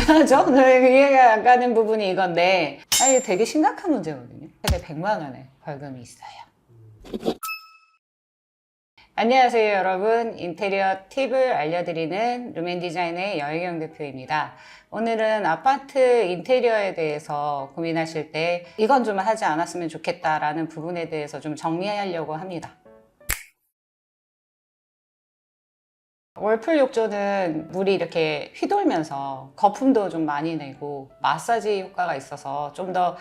하죠? 이해가 안 가는 부분이 이건데, 이게 되게 심각한 문제거든요. 최대 100만 원의 벌금이 있어요. 안녕하세요 여러분, 인테리어 팁을 알려드리는 루멘디자인의 여혜경 대표입니다. 오늘은 아파트 인테리어에 대해서 고민하실 때 이건 좀 하지 않았으면 좋겠다라는 부분에 대해서 좀 정리하려고 합니다. 월풀 욕조는 물이 이렇게 휘돌면서 거품도 좀 많이 내고 마사지 효과가 있어서 좀 더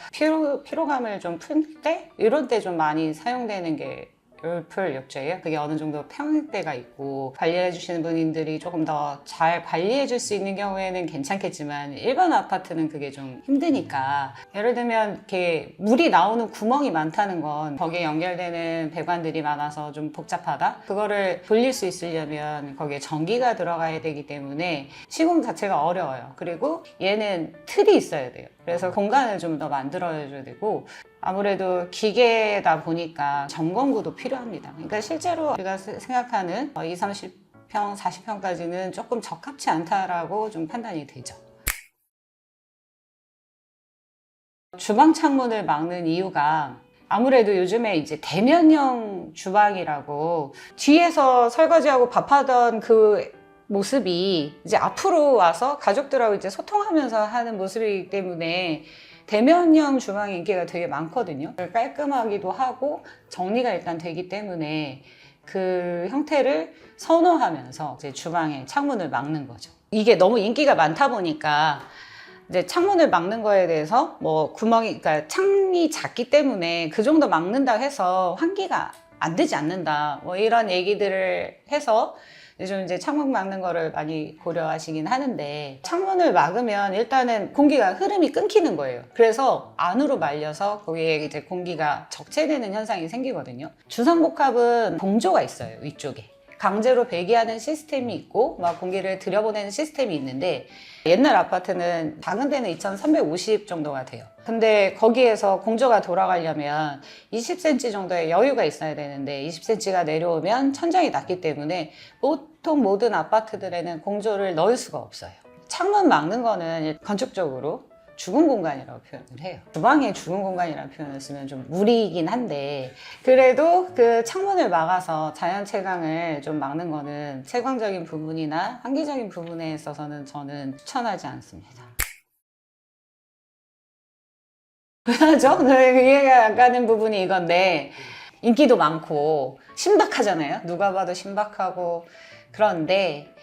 피로감을 좀 풀 때 이런 때 좀 많이 사용되는 게 월풀 욕조예요. 그게 어느 정도 평형대가 있고 관리해 주시는 분들이 조금 더 잘 관리해 줄 수 있는 경우에는 괜찮겠지만 일반 아파트는 그게 좀 힘드니까, 예를 들면 이렇게 물이 나오는 구멍이 많다는 건 거기에 연결되는 배관들이 많아서 좀 복잡하다? 그거를 돌릴 수 있으려면 거기에 전기가 들어가야 되기 때문에 시공 자체가 어려워요. 그리고 얘는 틀이 있어야 돼요. 그래서 공간을 좀 더 만들어줘야 되고, 아무래도 기계다 보니까 점검구도 필요합니다. 그러니까 실제로 우리가 생각하는 20, 30평, 40평까지는 조금 적합치 않다라고 좀 판단이 되죠. 주방 창문을 막는 이유가 아무래도 요즘에 이제 대면형 주방이라고, 뒤에서 설거지하고 밥하던 그 모습이 이제 앞으로 와서 가족들하고 이제 소통하면서 하는 모습이기 때문에 대면형 주방의 인기가 되게 많거든요. 깔끔하기도 하고 정리가 일단 되기 때문에 그 형태를 선호하면서 이제 주방에 창문을 막는 거죠. 이게 너무 인기가 많다 보니까 이제 창문을 막는 거에 대해서 뭐 구멍이, 그러니까 창이 작기 때문에 그 정도 막는다 해서 환기가 안 되지 않는다, 뭐 이런 얘기들을 해서 요즘 이제 창문 막는 거를 많이 고려하시긴 하는데, 창문을 막으면 일단은 공기가 흐름이 끊기는 거예요. 그래서 안으로 말려서 거기에 이제 공기가 적체되는 현상이 생기거든요. 주상복합은 공조가 있어요. 위쪽에 강제로 배기하는 시스템이 있고 막 공기를 들여보내는 시스템이 있는데, 옛날 아파트는 작은 데는 2350 정도가 돼요. 근데 거기에서 공조가 돌아가려면 20cm 정도의 여유가 있어야 되는데 20cm가 내려오면 천장이 낮기 때문에 보통 모든 아파트들에는 공조를 넣을 수가 없어요. 창문 막는 거는 건축적으로 죽은 공간이라고 표현을 해요. 주방에 죽은 공간이라는 표현을 쓰면 좀 무리이긴 한데, 그래도 그 창문을 막아서 자연 채광을 좀 막는 거는 채광적인 부분이나 환기적인 부분에 있어서는 저는 추천하지 않습니다. 하죠? 이해가 안 가는 부분이 이건데, 인기도 많고 신박하잖아요. 누가 봐도 신박하고. 그런데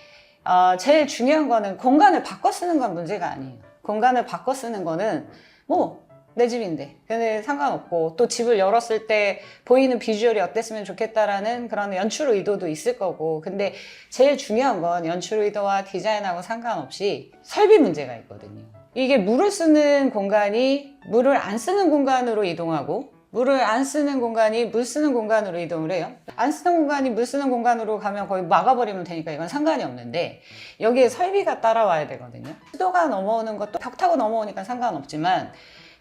제일 중요한 거는 공간을 바꿔 쓰는 건 문제가 아니에요. 공간을 바꿔 쓰는 거는 뭐 내 집인데 근데 상관없고, 또 집을 열었을 때 보이는 비주얼이 어땠으면 좋겠다라는 그런 연출 의도도 있을 거고, 근데 제일 중요한 건 연출 의도와 디자인하고 상관없이 설비 문제가 있거든요. 이게 물을 쓰는 공간이 물을 안 쓰는 공간으로 이동하고, 물을 안 쓰는 공간이 물 쓰는 공간으로 이동을 해요. 안 쓰는 공간이 물 쓰는 공간으로 가면 거의 막아버리면 되니까 이건 상관이 없는데, 여기에 설비가 따라와야 되거든요. 수도가 넘어오는 것도 벽 타고 넘어오니까 상관없지만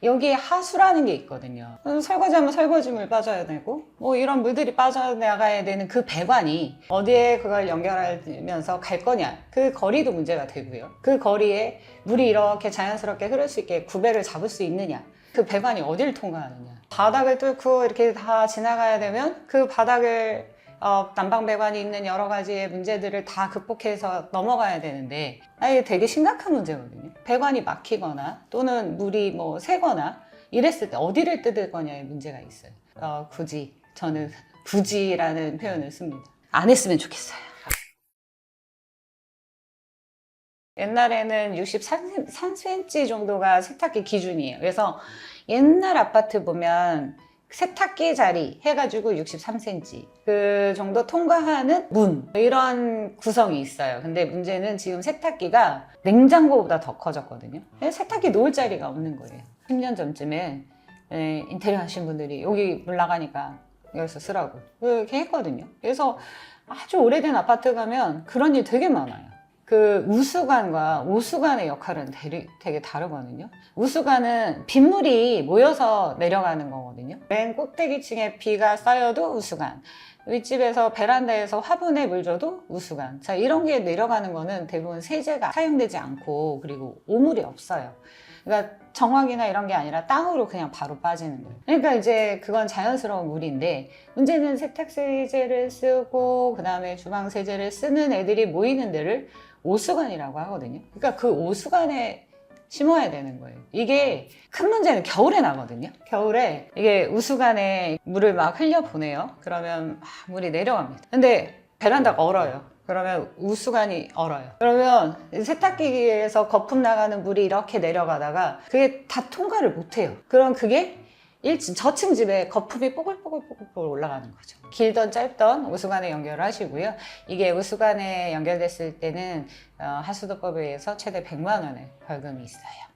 여기에 하수라는 게 있거든요. 설거지하면 설거지물 빠져야 되고 뭐 이런 물들이 빠져나가야 되는 그 배관이 어디에 그걸 연결하면서 갈 거냐, 그 거리도 문제가 되고요. 그 거리에 물이 이렇게 자연스럽게 흐를 수 있게 구배를 잡을 수 있느냐, 그 배관이 어디를 통과하느냐. 바닥을 뚫고 이렇게 다 지나가야 되면 그 바닥을 난방 배관이 있는 여러 가지의 문제들을 다 극복해서 넘어가야 되는데, 이게 되게 심각한 문제거든요. 배관이 막히거나 또는 물이 뭐 새거나 이랬을 때 어디를 뜯을 거냐의 문제가 있어요. 굳이 저는 굳이라는 표현을 씁니다. 안 했으면 좋겠어요. 옛날에는 63cm 정도가 세탁기 기준이에요. 그래서 옛날 아파트 보면 세탁기 자리 해가지고 63cm 그 정도 통과하는 문, 이런 구성이 있어요. 근데 문제는 지금 세탁기가 냉장고보다 더 커졌거든요. 세탁기 놓을 자리가 없는 거예요. 10년 전쯤에 인테리어 하신 분들이 여기 물 나가니까 여기서 쓰라고 그렇게 했거든요. 그래서 아주 오래된 아파트 가면 그런 일 되게 많아요. 그 우수관과 오수관의 역할은 되게 다르거든요. 우수관은 빗물이 모여서 내려가는 거거든요. 맨 꼭대기층에 비가 쌓여도 우수관, 윗집에서 베란다에서 화분에 물 줘도 우수관. 자, 이런 게 내려가는 거는 대부분 세제가 사용되지 않고 그리고 오물이 없어요. 그러니까 정화기나 이런 게 아니라 땅으로 그냥 바로 빠지는 거예요. 그러니까 이제 그건 자연스러운 물인데 문제는 세탁세제를 쓰고 그 다음에 주방세제를 쓰는 애들이 모이는 데를 오수관이라고 하거든요. 그러니까 그 오수관에 심어야 되는 거예요. 이게 큰 문제는 겨울에 나거든요. 겨울에 이게 우수관에 물을 막 흘려보내요. 그러면 막 물이 내려갑니다. 근데 베란다가 얼어요. 그러면 우수관이 얼어요. 그러면 세탁기에서 거품 나가는 물이 이렇게 내려가다가 그게 다 통과를 못해요. 그럼 그게 저층 집에 거품이 뽀글뽀글 올라가는 거죠. 길던 짧던 우수관에 연결을 하시고요. 이게 우수관에 연결됐을 때는 하수도법에 의해서 최대 100만 원의 벌금이 있어요.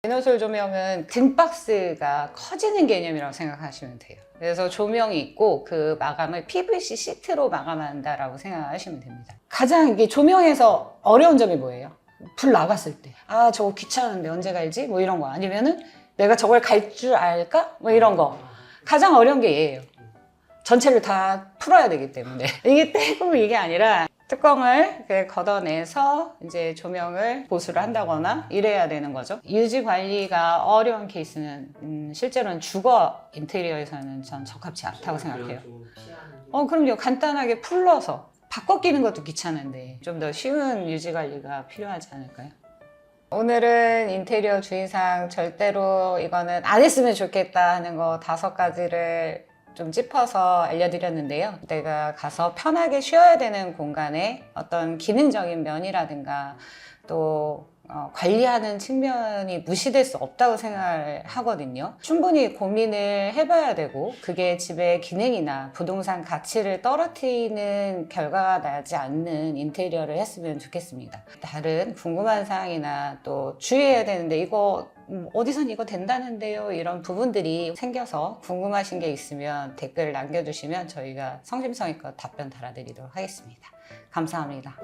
에너솔 조명은 등박스가 커지는 개념이라고 생각하시면 돼요. 그래서 조명이 있고 그 마감을 PVC 시트로 마감한다라고 생각하시면 됩니다. 가장 이게 조명에서 어려운 점이 뭐예요? 불 나갔을 때. 아, 저거 귀찮은데 언제 갈지? 뭐 이런 거. 아니면은 내가 저걸 갈 줄 알까? 뭐 이런 거. 가장 어려운 게 얘예요. 전체를 다 풀어야 되기 때문에. 이게 떼고 이게 아니라 뚜껑을 걷어내서 이제 조명을 보수를 한다거나 이래야 되는 거죠. 유지 관리가 어려운 케이스는 실제로는 주거 인테리어에서는 전 적합치 않다고 생각해요. 그럼요. 간단하게 풀러서 바꿔 끼는 것도 귀찮은데 좀 더 쉬운 유지 관리가 필요하지 않을까요? 오늘은 인테리어 주의사항 절대로 이거는 안 했으면 좋겠다 하는 거 5가지를 좀 짚어서 알려드렸는데요. 내가 가서 편하게 쉬어야 되는 공간에 어떤 기능적인 면이라든가 또 관리하는 측면이 무시될 수 없다고 생각을 하거든요. 충분히 고민을 해봐야 되고 그게 집의 기능이나 부동산 가치를 떨어뜨리는 결과가 나지 않는 인테리어를 했으면 좋겠습니다. 다른 궁금한 사항이나 또 주의해야 되는데 이거 어디선 이거 된다는데요, 이런 부분들이 생겨서 궁금하신 게 있으면 댓글 남겨주시면 저희가 성심성의껏 답변 달아드리도록 하겠습니다. 감사합니다.